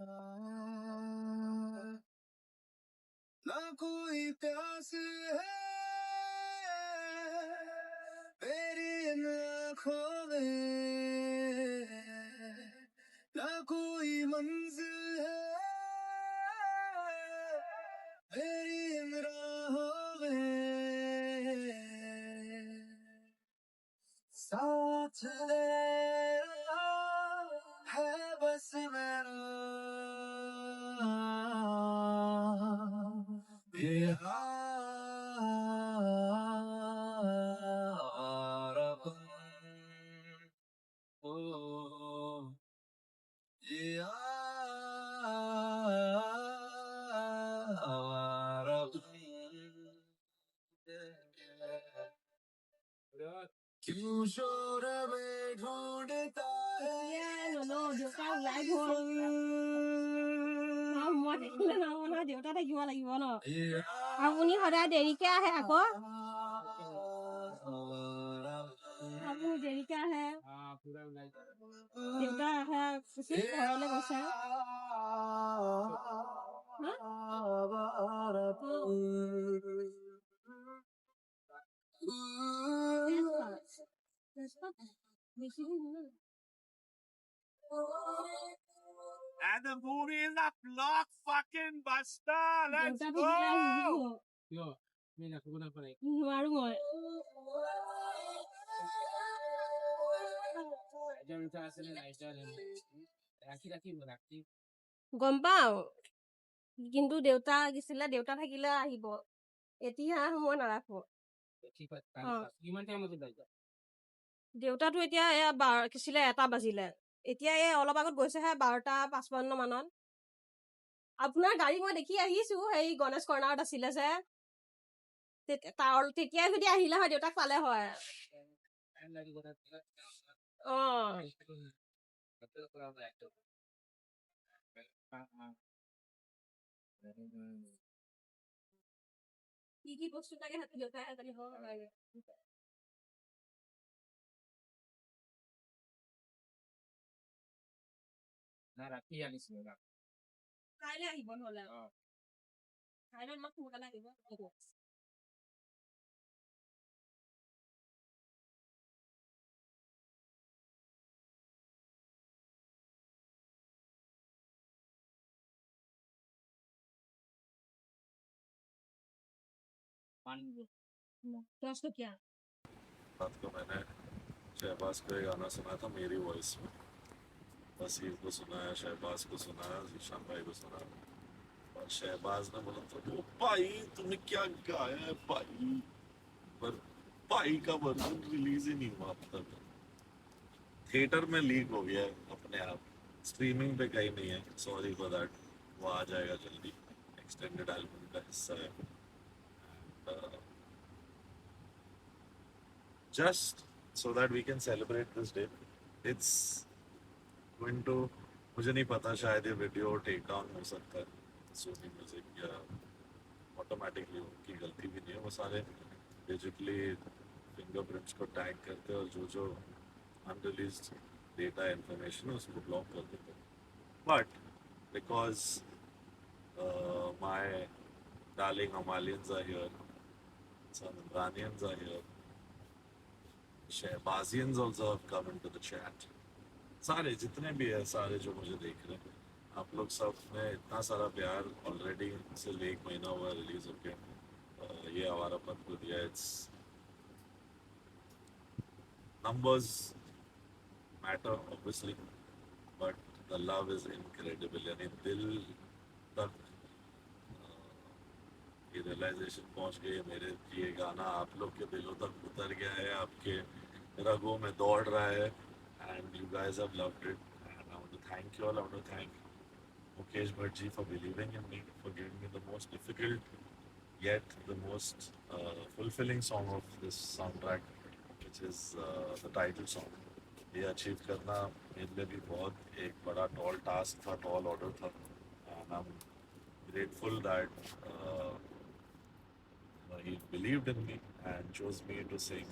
ना कोई प्यास है मेरी इन आँखों में, ना कोई मंजिल है मेरी इन राहों में, साथ तेरा है बस मेरा ये आवारापन, ओ ये आवारापन क्यों शोर में ढूंढता है দেউতা থাকিব লাগিব ন আপুনি সদায় দেৰিকে আহে আকৌ আপুনি দেৰিকে আহে দেউতা আহে ঘৰলৈ গৈছে And the movie is a blockfucking buster. Let's দেউতা go. থাকিলে নোৱাৰো মই গম পাও কিন্তু দেউতা গিছিলে দেউতা থাকিলে আহিব এতিয়া মই নাৰাখো দেউতাটো এতিয়া এয়া কিছিলে 1টা বাজিলে এতিয়া এই অলপ আগত গৈছেহে 12:55 মানত আপোনাৰ গাড়ী মই দেখি আহিছো সেই গণেশ কৰ্ণাৰত আছিলে যে তেতিয়াই যদি আহিলে হয় দেউতাক পালে হয় কি বস্তু লাগে হাতে দেউতাই জানিব লাগে কাইলৈ আহিব নহ'লে কাইলৈ আমাক সোনকালে আহিব रात को मैंने शहबाज का गाना सुना था मेरी वॉइस में, वसीर को सुनाया, शहबाज को सुनाया, जीशान भाई को सुनाया और शहबाज ने बोला था वो भाई तुमने क्या गाया है भाई, पर भाई का वर्जन रिलीज ही नहीं हुआ अब तक, थिएटर में लीक हो गया है अपने आप, स्ट्रीमिंग पे कहीं नहीं है, सॉरी फॉर दैट, वो आ जाएगा जल्दी, एक्सटेंडेड एल्बम का हिस्सा है, just so that we can celebrate this day. It's going to, मुझे नहीं पता शायद ये वीडियो टेक डाउन हो सकता है सोनी म्यूजिक या ऑटोमेटिकली, उनकी गलती भी नहीं है, वो सारे डिजिटली फिंगरप्रिंट्स को टैग करते हैं और जो अनरिलीज्ड डेटा इंफॉर्मेशन है उसको ब्लॉक कर देते हैं, but because my darling Amalians are here, some Iranians are here, Shehbazians also have come into the chat, सारे जितने भी है, सारे जो मुझे देख रहे हैं, आप लोग सब ने इतना सारा प्यार ऑलरेडी से 1 महीना हुआ रिलीज होके ये आवारापन को दिया, it's numbers matter obviously but the love is incredible, यानी दिल तक ये रियलाइजेशन पहुंच गई है मेरे कि ये गाना आप लोग के दिलों तक उतर गया है, आपके रगों में दौड़ रहा है, and you guys have loved it, and I want to thank you all, I want to thank Mukesh Bhatt ji for believing in me, for giving me the most difficult yet the most fulfilling song of this soundtrack, which is the title song. ये achieve करना मेरे लिए भी बहुत एक बड़ा toll task था, tall order था, and I'm grateful that he believed in me and chose me to sing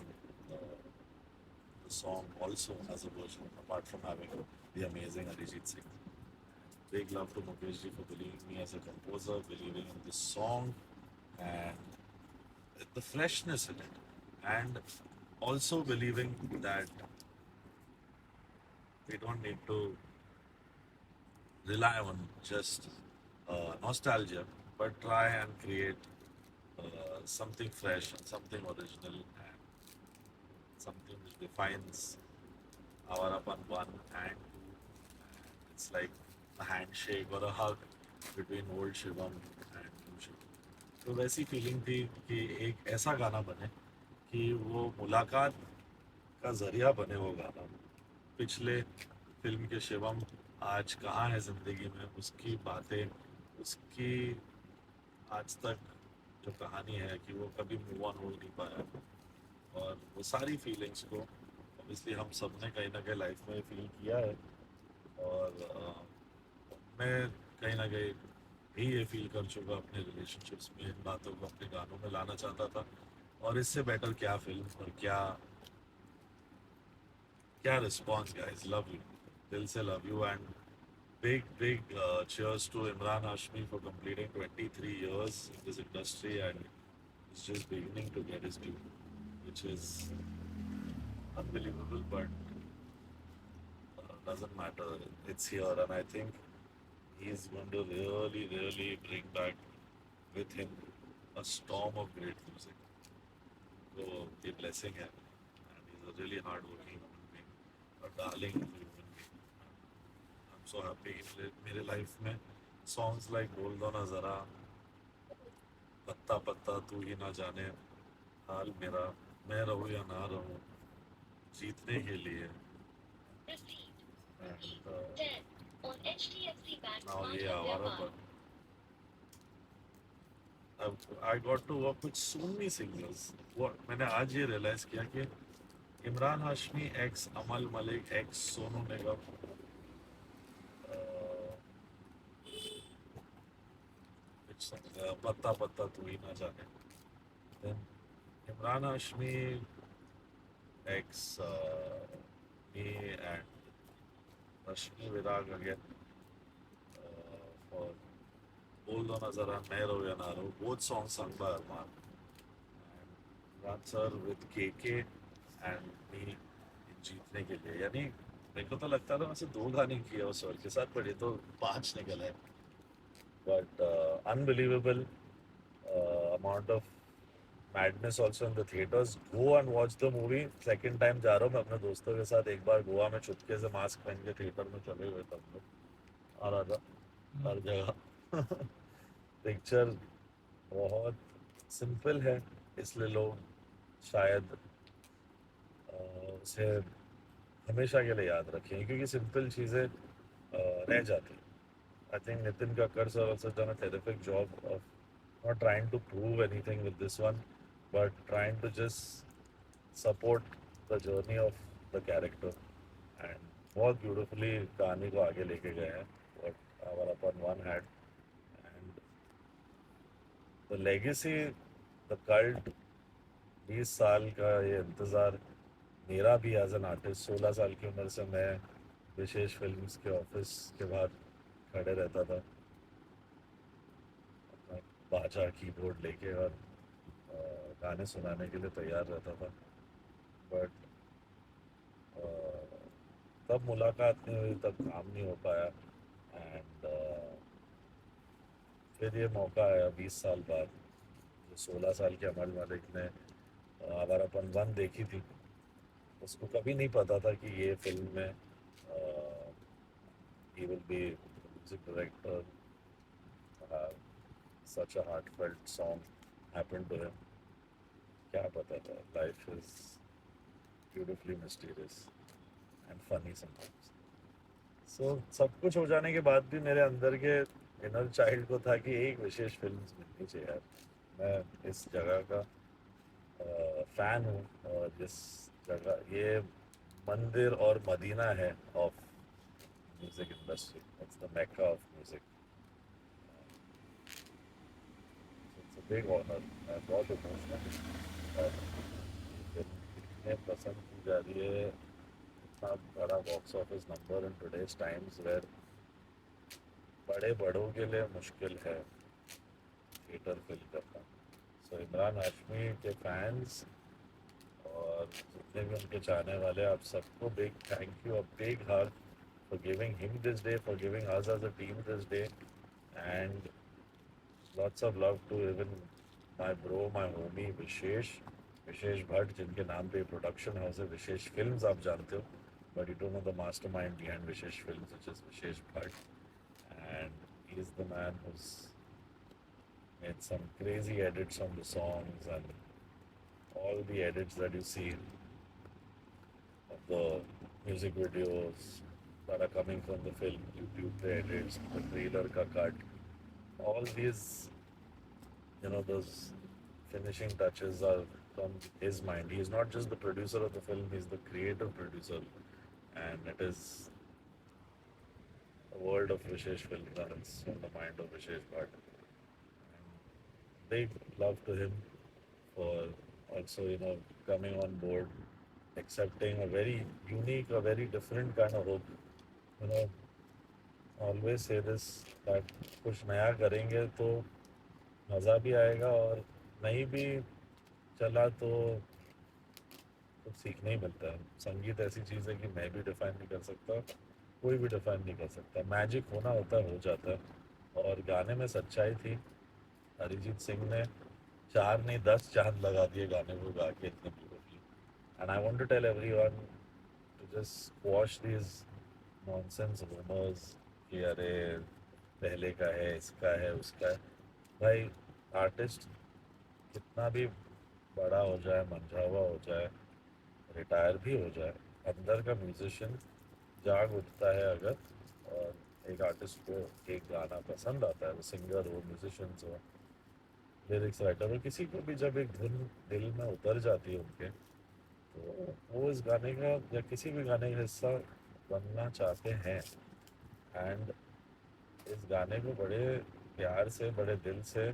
the song also as a version, apart from having the amazing Arijit Singh. big love to Mukesh ji for believing me as a composer, believing in this song, and the freshness in it, and also believing that we don't need to rely on just nostalgia, but try and create something fresh and something original and something which defines our up and one and two. And it's like a handshake or a hug between old Shivam and new Shivam. तो वैसी feeling थी कि एक ऐसा गाना बने कि वो मुलाकात का जरिया बने वो गाना। पिछले फिल्म के शिवम आज कहाँ है ज़िंदगी में, उसकी बातें, उसकी आज तक जो कहानी है कि वो कभी मूव ऑन हो नहीं पाया, और वो सारी फीलिंग्स को ऑब्वियसली हम सब ने कहीं ना कहीं लाइफ में फील किया है, और मैं कहीं ना कहीं भी ये फील कर चुका अपने रिलेशनशिप्स में, इन बातों को अपने गानों में लाना चाहता था। और इससे बेटर क्या फिल्म और क्या क्या रिस्पॉन्स गाइस, लव यू, दिल से love you, and big cheers to Imran Hashmi for completing 23 years in this industry, and he's just beginning to get his due, which is unbelievable, but doesn't matter. It's here, and I think he's going to really bring back with him a storm of great music. So the blessing him, and he's a really hardworking human being, a darling human being. I'm so happy मेरे life में songs like बोल दो ना जरा, पत्ता पत्ता तू ही ना जाने हाल मेरा, मैं रहूं या ना रहूं जीतने के लिए, and now ये आवारा पर I got to work with so many singers. What मैंने आज ये realize किया कि इमरान हाशमी एक्स अमल मलिक एक्स सोनू निगम, पत्ता पत्ता तू ही ना जाने, then Imran Hashmi x me and Rashmi Virag again for बोल दो ना जरा, मैं रहूं या ना रहूं, both songs sung by Arman, and Ransar with KK and me in जीतने के लिए। यानी मेरे को तो लगता था वैसे 2 गाने किए उस स्वर के साथ, पर ये तो 5 निकल है। But unbelievable amount of madness also in the theatres. Go and watch the movie. Second time जा रहा हूँ मैं अपने दोस्तों के साथ। एक बार गोवा में चुपके से मास्क पहन के थिएटर में चले हुए थे हम लोग, आ रहा था हर जगह। पिक्चर बहुत सिंपल है, इसलिए लोग शायद उसे हमेशा के लिए याद रखें, क्योंकि सिंपल चीज़ें रह जाती। I think Nitin Kakkar sir also done a terrific job of not trying to prove anything with this one, but trying to just support the journey of the character, and बहुत beautifully कहानी को आगे लेके गए हैं what our upon one had, and the legacy, the cult, 20 साल का ये इंतज़ार मेरा भी एज एन आर्टिस्ट। 16 साल की उम्र से मैं विशेष फिल्म्स के ऑफिस के बाहर खड़े रहता था अपना बाजा कीबोर्ड लेके, और गाने सुनाने के लिए तैयार रहता था। बट तब मुलाकात नहीं हुई, तब काम नहीं हो पाया, एंड फिर ये मौका आया 20 साल बाद। जो 16 साल के अमल मलिक ने आवारापन 1 देखी थी, उसको कभी नहीं पता था कि ये फिल्म में he will be the music director, such a heartfelt song happened to him. क्या पता था, life is beautifully mysterious and funny sometimes. So सब कुछ हो जाने के बाद भी मेरे अंदर के इनर चाइल्ड को था कि एक विशेष फिल्म मिलनी चाहिए यार। मैं इस जगह का फैन हूँ, और जिस जगह ये मंदिर और मदीना है of music industry, it's the Mecca of music, it's a big honour. मैं बहुत इमोशनल और इतने पसंद की जा रही है, इतना बड़ा box office number in today's times where बड़े बड़ों के लिए मुश्किल है थिएटर फिल करना। सो इमरान हाशमी के फैंस और जितने भी उनके चाहने वाले हैं, आप सबको big thank you, a big hug for giving him this day, for giving us as a team this day, and lots of love to even my bro, my homie विशेष भट्ट, जिनके नाम पे प्रोडक्शन हाउस है विशेष films, आप जानते हो, but you don't know the mastermind behind Vishesh films, which is Vishesh Bhatt, and he is the man who's made some crazy edits on the songs and all the edits that you see of the music videos that are coming from the film, YouTube edits, the trailer ka cut, all these, those finishing touches are from his mind. He is not just the producer of the film, he's the creative producer. And it is a world of Vishesh film that is from the mind of Vishesh Bhatt. And big love to him for also, coming on board, accepting a very unique, a very different kind of hope. You know, always say this that कुछ नया करेंगे तो मज़ा भी आएगा, और नहीं भी चला तो कुछ सीखने ही मिलता है। संगीत ऐसी चीज़ है कि मैं भी डिफाइन नहीं कर सकता, कोई भी डिफाइन नहीं कर सकता। मैजिक होना होता है, हो जाता है। और गाने में सच्चाई थी। अरिजीत सिंह ने 4 नहीं 10 चाँद लगा दिए गाने को गा के इतने beautifully. And I want to tell everyone to just quash these nonsense rumours कि अरे पहले का है, इसका है, उसका है। भाई, आर्टिस्ट कितना भी बड़ा हो जाए, मंझा हुआ हो जाए, रिटायर भी हो जाए, अंदर का म्यूजिशियन जाग उठता है अगर, और एक आर्टिस्ट को एक गाना पसंद आता है, वो सिंगर हो, म्यूजिशियंस हो, लिरिक्स राइटर हो, किसी को भी जब एक धुन दिल में उतर जाती है उनके, तो वो इस गाने का या किसी भी गाने का हिस्सा बनना चाहते हैं। एंड इस गाने को बड़े प्यार से, बड़े दिल से,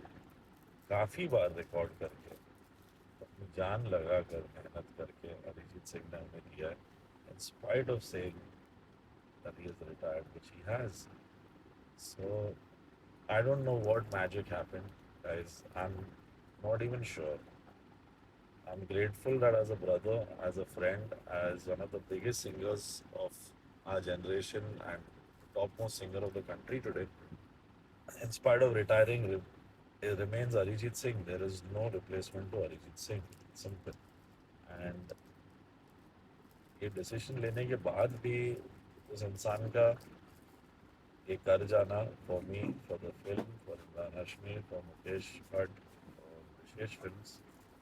काफ़ी बार रिकॉर्ड करके, अपनी जान लगा कर, मेहनत करके अरिजीत सिंह ने हमें दिया है, in spite of saying that he is retired, which he has. So I don't know what magic happened, guys. I'm not even sure. I'm grateful that as a brother, as a friend, as one of the biggest singers of our generation and topmost singer of the country today, in spite of retiring, it remains Arijit Singh. There is no replacement to Arijit Singh. Simple. And ये decision लेने के बाद भी उस इंसान का ये कर जाना, for me, for the film, for Imran Hashmi, for Mukesh Bhatt और विशेष फिल्म्स,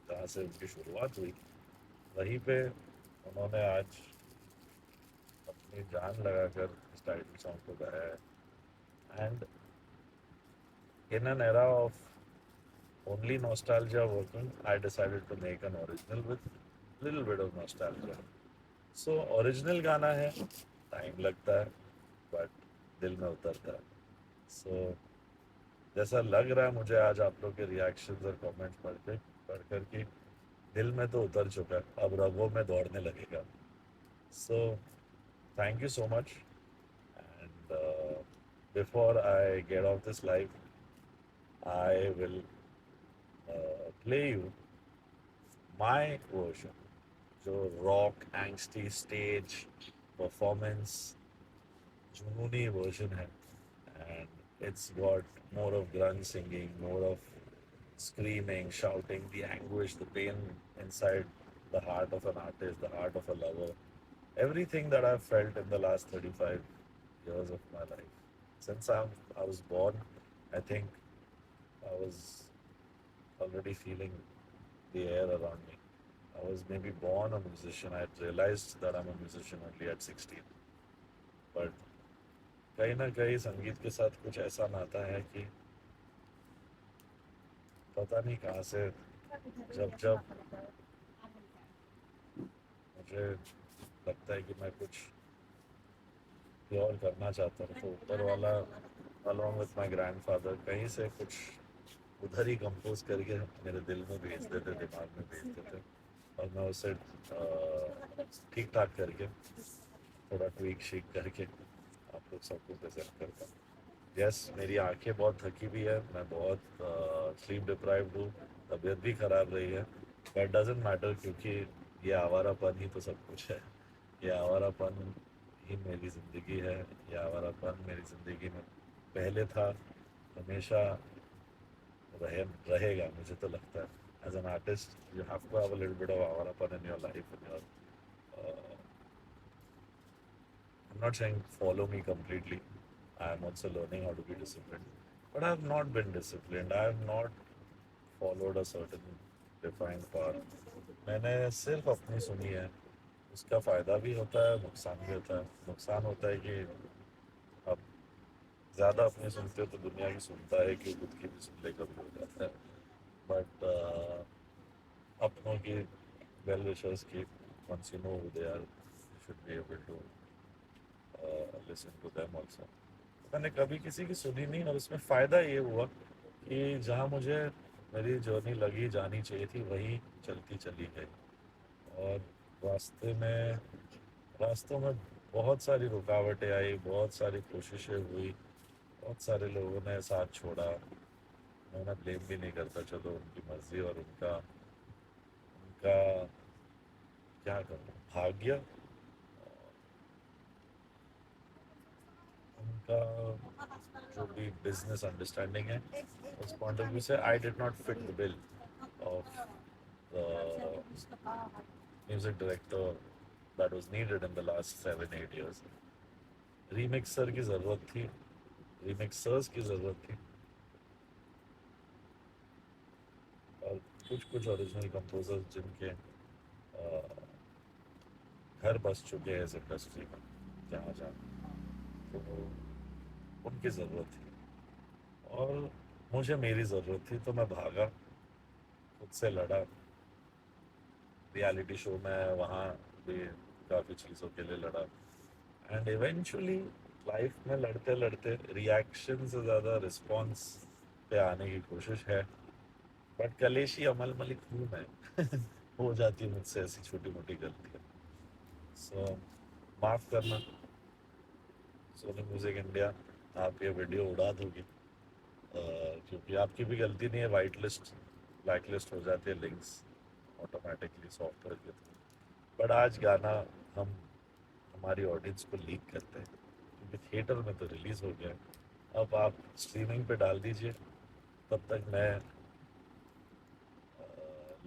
जहाँ से उनकी शुरुआत हुई, वहीं पे उन्होंने आज अपनी जान लगाकर इस टाइटल सॉन्ग को गाया है। And in an era of only nostalgia working, I decided to make an original with little bit of nostalgia. So original गाना है, टाइम लगता है, बट दिल में उतरता है। सो जैसा लग रहा है मुझे आज आप लोग के रिएक्शंस और कमेंट्स पढ़कर कि दिल में तो उतर चुका है, अब रगों में दौड़ने लगेगा। So thank you so much, and before I get of this live, I will play you my version, जो रॉक एंगस्टी स्टेज परफॉर्मेंस जुनूनी वर्जन है। And it's got more of grunge singing, more of screaming, shouting, the anguish, the pain inside the heart of an artist, the heart of a lover, everything that I've felt in the last 35 years of my life. Since I was born, I think I was already feeling the air around me. I was maybe born a musician. I had realized that I'm a musician only at 16. But कहीं ना कहीं संगीत के साथ कुछ ऐसा नाता है कि पता नहीं कहाँ से, जब जब मुझे लगता है कि मैं कुछ और करना चाहता हूँ, तो ऊपर वाला अलॉन्ग विथ माई ग्रैंडफादर कहीं से कुछ उधर ही कंपोज करके मेरे दिल में भेज देते, दिमाग में भेज देते, और मैं उसे ठीक ठाक करके, थोड़ा ट्वीक शीक करके आप लोग सबको प्रेजेंट करता हूँ। यस, मेरी आंखें बहुत थकी हुई है, मैं बहुत स्लीप डिप्राइव्ड हूँ, तबीयत भी खराब रही है, बट डजेंट मैटर क्योंकि ये आवारापन ही तो सब कुछ है। ये आवारापन ही मेरी ज़िंदगी है। ये आवारापन मेरी ज़िंदगी में पहले था, हमेशा रहेगा, मुझे तो लगता है। As an artist you have to have a little bit of आवारापन in your life, in your I'm not saying follow me completely. I am also learning how to be disciplined. But I have not been disciplined. I have not followed a certain defined path. मैंने सिर्फ अपनी सुनी है। उसका फ़ायदा भी होता है, नुकसान भी होता है। नुकसान होता है कि अब ज़्यादा अपनी सुनते हो तो दुनिया की सुनता है कि खुद की भी सुन ले कभी हो जाता है। बट अपनों की वेल विशर्स की once you know who they are, you should be able to listen to them also. मैंने कभी किसी की सुनी नहीं और उसमें फ़ायदा ये हुआ कि जहाँ मुझे मेरी जर्नी लगी जानी चाहिए थी वहीं चलती चली गई। और रास्ते में रास्तों में बहुत सारी रुकावटें आई, बहुत सारी कोशिशें हुई, बहुत सारे लोगों ने साथ छोड़ा। मैं उन्हें ब्लेम भी नहीं करता, चलो उनकी मर्ज़ी और उनका उनका क्या कहूँ, भाग्य, उनका जो भी बिजनेस अंडरस्टैंडिंग है, उस पॉइंट ऑफ व्यू से I did not fit the bill of the music director that was needed in the last 7-8 years। रीमिक्सर की ज़रूरत थी, रीमिक्सर्स की ज़रूरत थी, और कुछ कुछ ओरिजिनल कंपोजर्स जिनके घर बस चुके हैं इस इंडस्ट्री में, जहाँ जहाँ, तो उनकी ज़रूरत थी और मुझे मेरी ज़रूरत थी, तो मैं भागा, खुद से लड़ा। रियलिटी शो में वहाँ भी काफ़ी चीज़ों के लिए लड़ा, एंड इवेंचुअली लाइफ में लड़ते लड़ते रिएक्शन से ज़्यादा रिस्पॉन्स पे आने की कोशिश है। बट कलेशी अमल मलिक हूँ मैं। हो जाती है मुझसे ऐसी छोटी मोटी गलतियाँ। सो माफ़ करना सोनी म्यूज़िक इंडिया, आप ये वीडियो उड़ा दोगे, क्योंकि आपकी भी गलती नहीं है, वाइट लिस्ट ब्लैक लिस्ट हो जाती है लिंक्स ऑटोमेटिकली सॉफ्टवेयर के थ्रू। बट आज गाना हम हमारी ऑडियंस को लीक करते हैं क्योंकि थिएटर में तो रिलीज़ हो गया है। अब आप स्ट्रीमिंग पे डाल दीजिए, तब तक मैं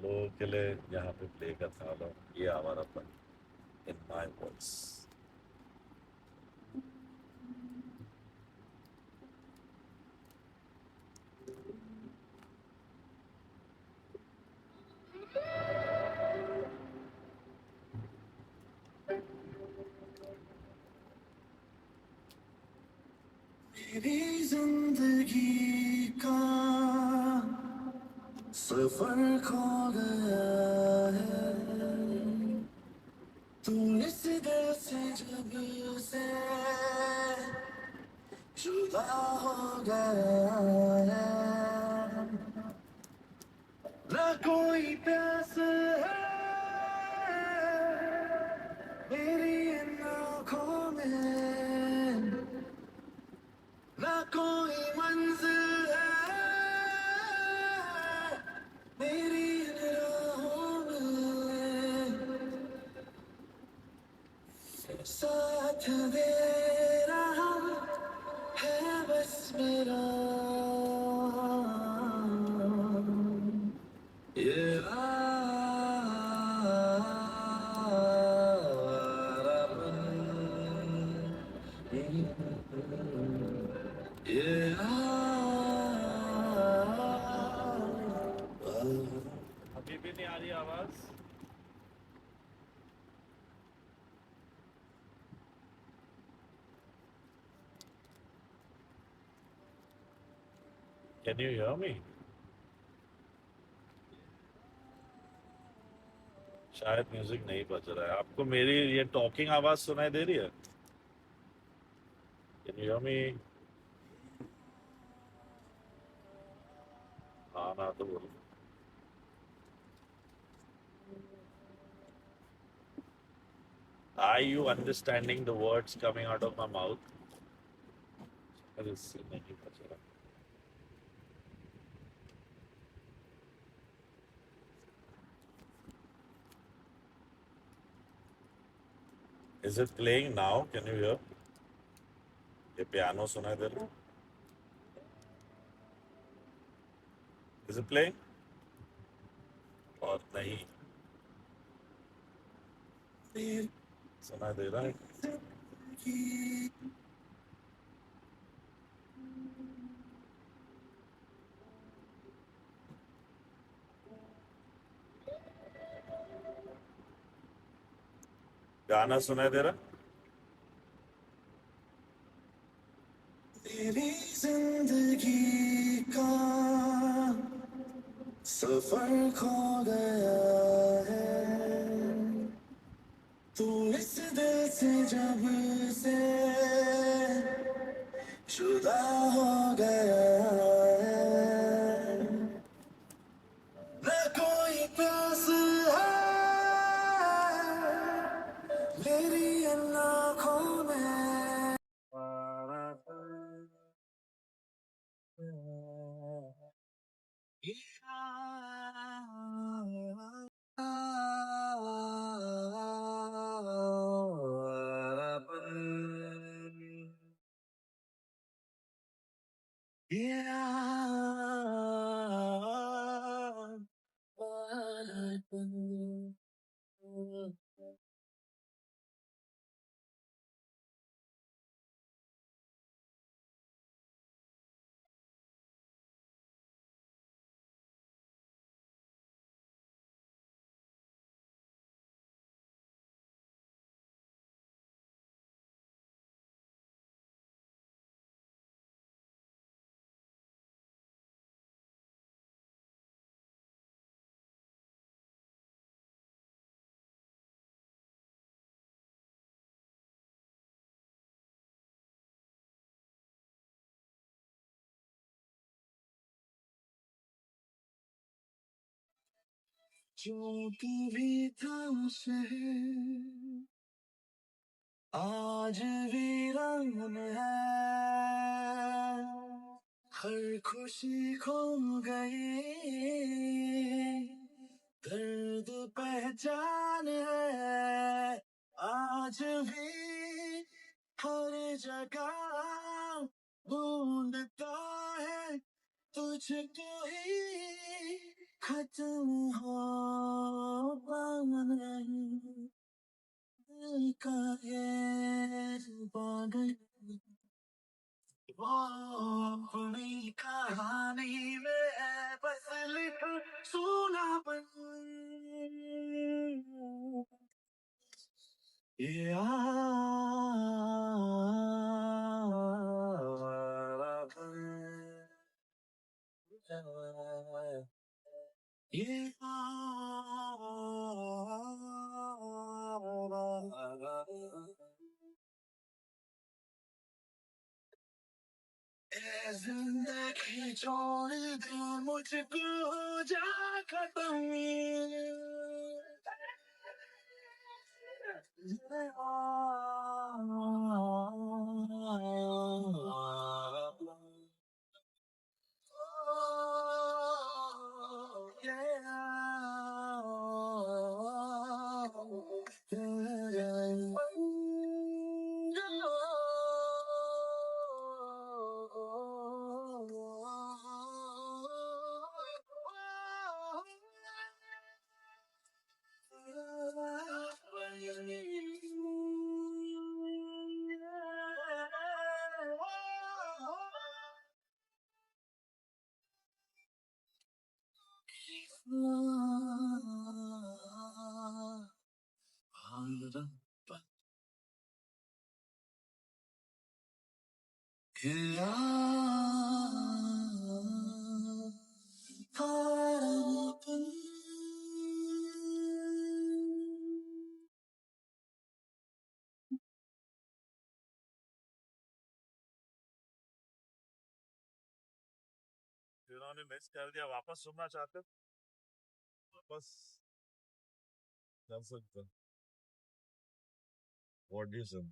लोगों के लिए यहाँ पे प्ले करने वाला हूँ ये आवारापन इन माय वॉइस। मेरी जिंदगी का सफर खो गया है, तू इस दिल से जब से जुदा हो गया है, ना कोई प्यास है मेरी इन आँखों में, ना कोई मंजिल है मेरी इन राहों में, साथ दे रहा है बस मेरा ये आवारापन, ये अभी भी नहीं आ रही आवाज? Can you hear me? शायद म्यूजिक नहीं बज रहा है आपको, मेरी ये टॉकिंग आवाज सुनाई दे रही है? Can you hear me? हाँ ना तो बोलो। Are you understanding the words coming out of my mouth? अरे इससे नहीं बचा। Is it playing now? Can you hear? ये पियानो सुनाई दे रहा है? Is it playing? और नहीं सुनाई दे रहा है? गाना सुनाई दे रहा है? तेरी जिंदगी का सफर खो गया है तू इस दिल से जब से जुदा हो गया है न कोई प्यास है मेरी इन आँखों में जो तू भी था शहर आज वीरान है हर खुशी खो गई दर्द पहचान है आज भी हर जगह ढूंढता है तुझको ही खत्म हो नहीं दिल का ये पागल वो अपनी कहानी में है बस लिख सुनापन ये आवाज़ ये ए जिंदगी छोड़ दे मुझको हो जा खत्म जिन्होंने मिस कर दिया वापस सुनना चाहते हो? वापस कर सकते हो। What do you say?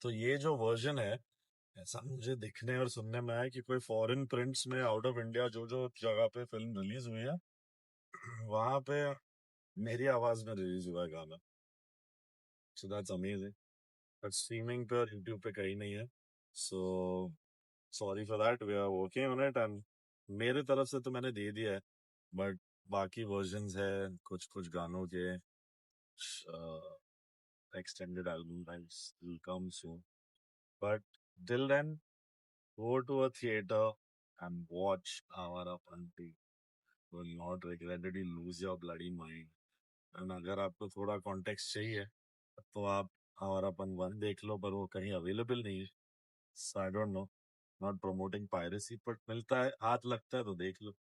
तो ये जो वर्जन है, ऐसा मुझे दिखने और सुनने में आया कि कोई फॉरेन प्रिंट्स में आउट ऑफ इंडिया जो जो जगह पे फिल्म रिलीज हुई है, वहां पे मेरी आवाज में रिलीज हुआ है गाना. So that's amazing. But streaming पे और यूट्यूब पे कहीं नहीं है. So sorry for that. We are working on it. And मेरे तरफ से तो मैंने दे दिया है, बट बाकी वर्जन्स है कुछ कुछ गानों के. Extended album times will come soon. But till then, go to a theater and watch Avara Panti. Will not regrettably lose your bloody mind. And अगर आपको थोड़ा कॉन्टेक्स्ट चाहिए तो आप आवारापन 1 देख लो, पर वो कहीं अवेलेबल नहीं है. So I don't know. Not promoting piracy, but मिलता है, हाथ लगता है तो देख लो.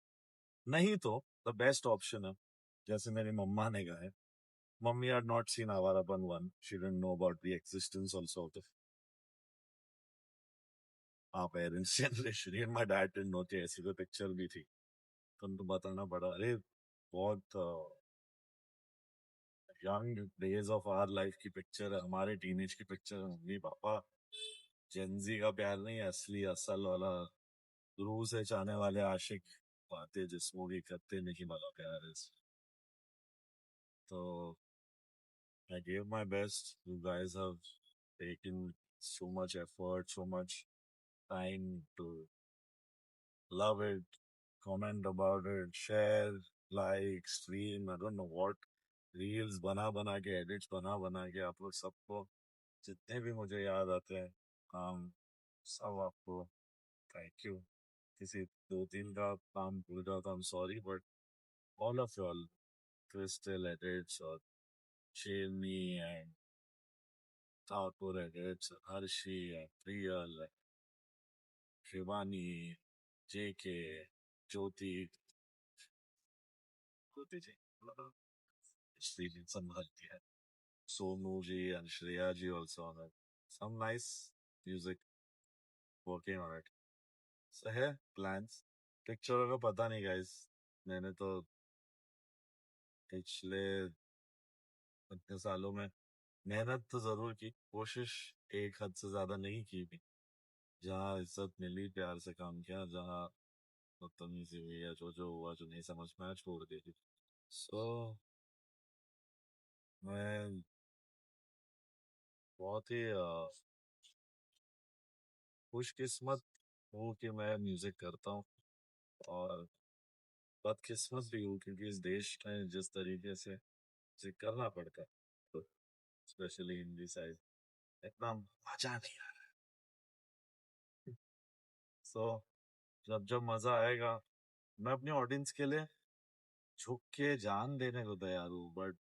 नहीं तो द बेस्ट ऑप्शन है, जैसे मेरी मम्मा ने कहा है. Mummy had not seen Awarapan 1. She didn't know about the existence also of our parents' generation. And my dad didn't know कि ऐसी कोई पिक्चर भी थी. तो उनको बताना पड़ा. अरे बहुत young days of our life की पिक्चर है, हमारे टीनेज की पिक्चर है. मम्मी पापा जेनजी का प्यार नहीं, असली असल वाला रूह से चाहने वाले आशिक बातें जिस्मों की करते नहीं वाला प्यार है. तो I gave my best. You guys have taken so much effort, so much time to love it, comment about it, share, like, stream, I don't know what, reels बना बना के, एडिट्स बना बना के आप लोग सबको, जितने भी मुझे याद आते हैं काम, सब आपको थैंक यू. किसी दो तीन का काम भूल जाओ तो I'm sorry, but all of y'all, Crystal edits or Shelmy and Thakur edits, Harshi and Priyal, Shivani, JK, Jyoti, Jyoti ji, Sri संभालती है. Sonu ji and Shreya ji also on it. Some nice music working on it. So है plans. पिक्चरों का पता नहीं guys. मैंने तो पिछले इतने सालों में मेहनत तो जरूर की, कोशिश एक हद से ज्यादा नहीं की भी. जहाँ इज्जत मिली प्यार से काम किया, जहाँ बदतमीजी हुई या जो हुआ जो नहीं समझ में आया छोड़ दी थी. सो मैं बहुत ही खुशकिस्मत हूँ कि मैं म्यूजिक करता हूँ, और बदकिस्मत भी हूँ क्योंकि इस देश में जिस तरीके से म्यूजिक करना पड़ता है, तो स्पेशली हिंदी साइड, इतना मजा नहीं आ रहा. सो जब जब मजा आएगा, मैं अपनी ऑडियंस के लिए झुक के जान देने को तैयार हूँ, बट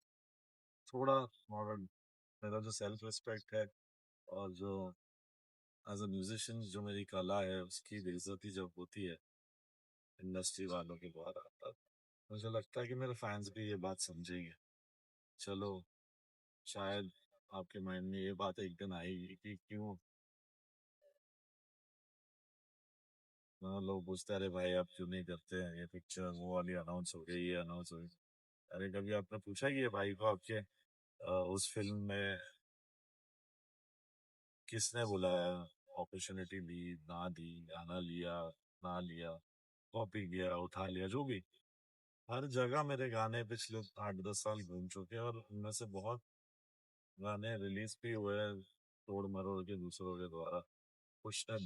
थोड़ा मॉडर्न, मेरा जो सेल्फ रिस्पेक्ट है और जो एज अ म्यूजिशियन जो मेरी कला है उसकी बेइज्जती जब होती है इंडस्ट्री वालों के द्वारा, तब मुझे लगता है कि मेरे फैंस भी ये बात समझेंगे. चलो, शायद आपके माइंड में ये बात एक दिन आएगी कि क्यों लोग पूछते हैं, अरे भाई आप क्यों नहीं करते हैं ये पिक्चर, वो वाली अनाउंस हो गई, ये अनाउंस हो गई. अरे कभी आपने पूछा कि ये भाई को आपके उस फिल्म में किसने बुलाया, अपॉर्चुनिटी दी ना दी, गाना लिया ना लिया, कॉपी किया उठा लिया, जो भी, हर जगह मेरे गाने पिछले 8-10 साल घूम चुके हैं, और उनमें से बहुत गाने रिलीज भी हुए हैं तोड़ मरोड़ के दूसरों के द्वारा. कुछ ने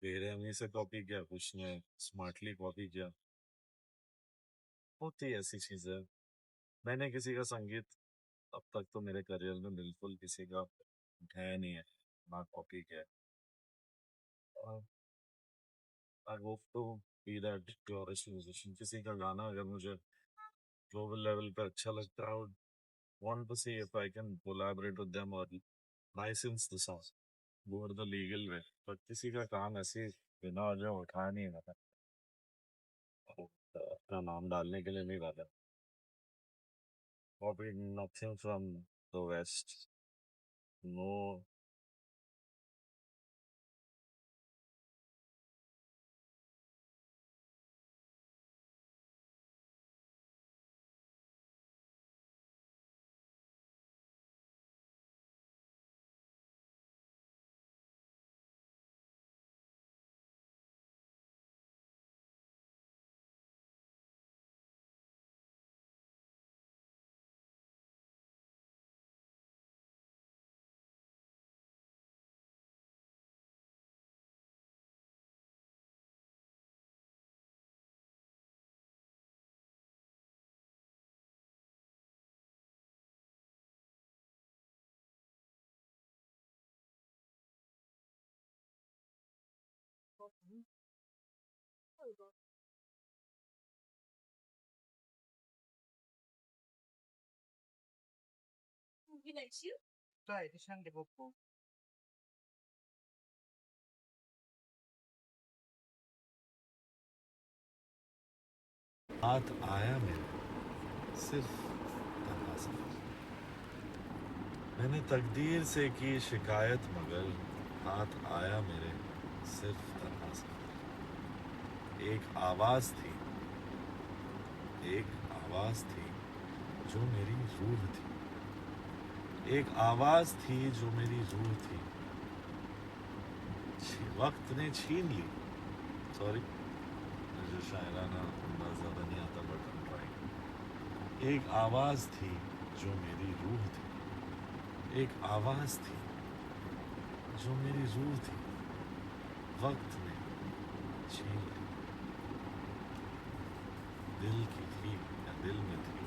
बेरहमी से कॉपी किया, कुछ ने स्मार्टली कॉपी किया. होती है ऐसी चीजें. मैंने किसी का संगीत अब तक तो मेरे करियर में बिल्कुल किसी का उठाया नहीं है, ना कॉपी किया है. और I hope to be that glorious musician. किसी का गाना अगर मुझे ग्लोबल लेवल पे अच्छा लगता है, I would want to see if I can collaborate with them or license the song, go the legal way. पर किसी का काम ऐसे बिना वजह उठाया नहीं जाता, अपना नाम डालने के लिए नहीं डाला. Copied nothing from the West. No उनको। Movie likes you? Dai, di siya di po. हाथ आया मेरे सिर्फ तन्हा सफर। मैंने तकदीर से की शिकायत मगर हाथ आया मेरे सिर्फ तन्हा सफर। एक आवाज थी जो मेरी रूह थी। एक आवाज थी जो मेरी रूह थी। वक्त ने छीन ली। सॉरी, मुझे शायराना अंदाज ज़्यादा नहीं आता, बट आई एम ट्राइंग। एक आवाज थी जो मेरी रूह थी। एक आवाज थी जो मेरी रूह थी। वक्त ने छीन ली। दिल की थी या दिल में थी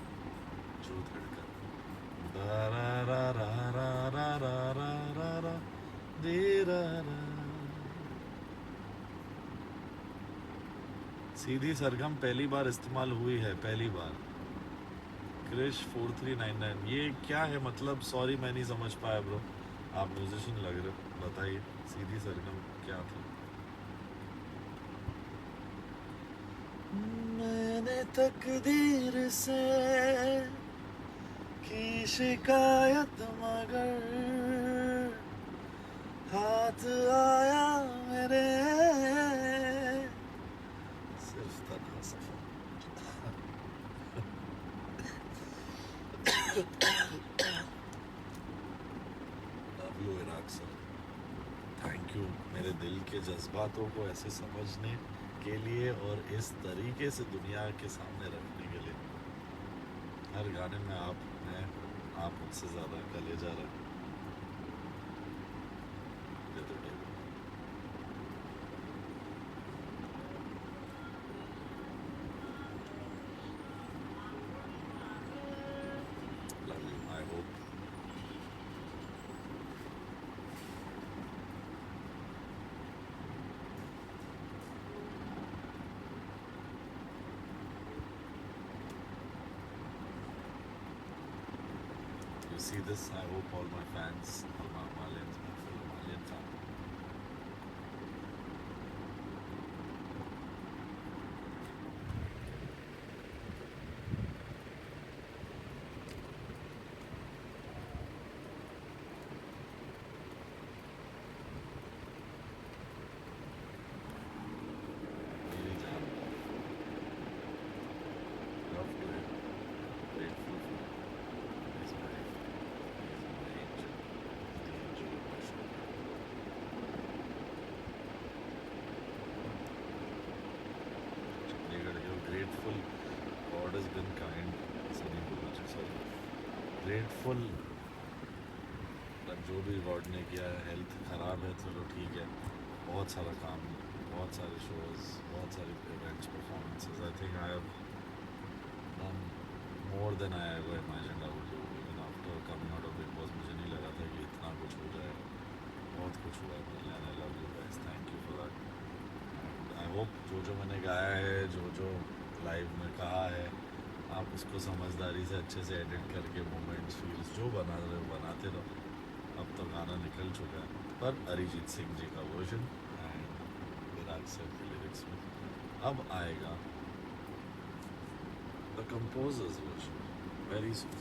जो धड़कन। दा रा रा रा रा रा रा रा रा रा दे रा रा। सीधी सरगम पहली बार इस्तेमाल हुई है, पहली बार। क्रिश 4399, ये क्या है मतलब? सॉरी, मैं नहीं समझ पाया ब्रो। आप म्यूजिशियन लग रहे हो, बताइए सीधी सरगम क्या था? मैंने तकदीर से की शिकायत मगर हाथ आया मेरे सिर्फ तन्हा सफर। Love you Iraq sir, thank you मेरे दिल के जज्बातों को ऐसे समझने के लिए और इस तरीके से दुनिया के सामने रखने के लिए। हर गाने में आप मुझसे ज़्यादा कलेजा रख देते थे। Love you, I hope you see this. I hope all my fans, all my Malians, my fellow Malian family. मेरी जान, love to him, grateful for him. He's my angel, the angel of my shoulder. Chandigarh, you're grateful. God has been kind. ऐसा नहीं बोलना चाहिए, sorry. Grateful, जो भी God ने किया है। हेल्थ ख़राब है, चलो ठीक है। बहुत सारा काम, बहुत सारे शोज़, बहुत सारे events, performances. I think I have done more than I ever imagined I would do. Even after coming out of Bigg Boss मुझे नहीं लगा था कि इतना कुछ हो जाएगा। बहुत कुछ हुआ है। And I love you guys, thank you for that. And I hope जो मैंने गाया है, जो लाइव में कहा है, आप उसको समझदारी से अच्छे से एडिट करके मोमेंट्स, फील्स जो बना रहे हो बनाते रहो। अब तो गाना निकल चुका है, पर अरिजीत सिंह जी का वर्जन एंड विराट सर के लिरिक्स में अब आएगा the composers version very soon.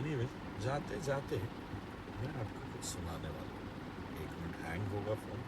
Anyway, जाते जाते मैं आपको कुछ सुनाने वाला हूँ। 1 मिनट हैंग होगा फ़ोन।